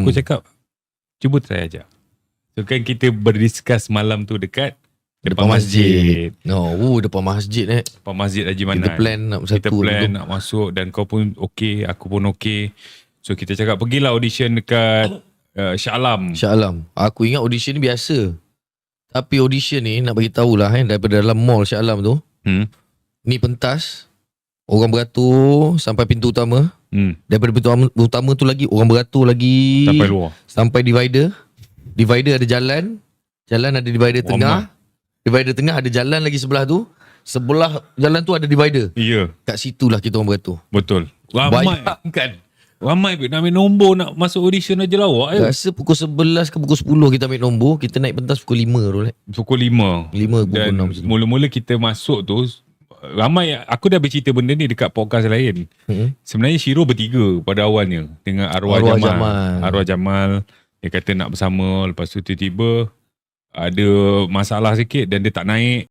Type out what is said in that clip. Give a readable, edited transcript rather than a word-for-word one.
aku cakap, cuba try aja. So kan kita berdiskus malam tu dekat depan masjid. Depan masjid Depan masjid Haji Manan. Kita plan nak Kita satu plan nak masuk dan kau pun okey, aku pun okey. So kita cakap pergilah audition dekat Shah Alam. Shah Alam. Aku ingat audition ni biasa. Tapi audition ni nak bagi tahulah daripada dalam mall Shah Alam tu. Ni pentas. Orang beratur sampai pintu utama. Daripada pintu utama tu lagi orang beratur lagi Sampai luar. Sampai divider. Divider ada jalan. Jalan ada divider tengah. Divider tengah ada jalan lagi sebelah tu. Sebelah jalan tu ada divider. Ya. Kat situlah kita orang beratur. Betul. Ramai kan. Ramai nak ambil nombor nak masuk audition aja lawak je. Rasa pukul 11 ke pukul 10 kita ambil nombor. Kita naik pentas pukul 5 tu. Pukul 5. 5 pukul Dan 6. mula-mula kita masuk tu, ramai, aku dah bercerita benda ni dekat podcast lain. Sebenarnya Shiro bertiga pada awalnya dengan Arwah Jamal. Arwah Jamal dia kata nak bersama, lepas tu tiba-tiba ada masalah sikit dan dia tak naik.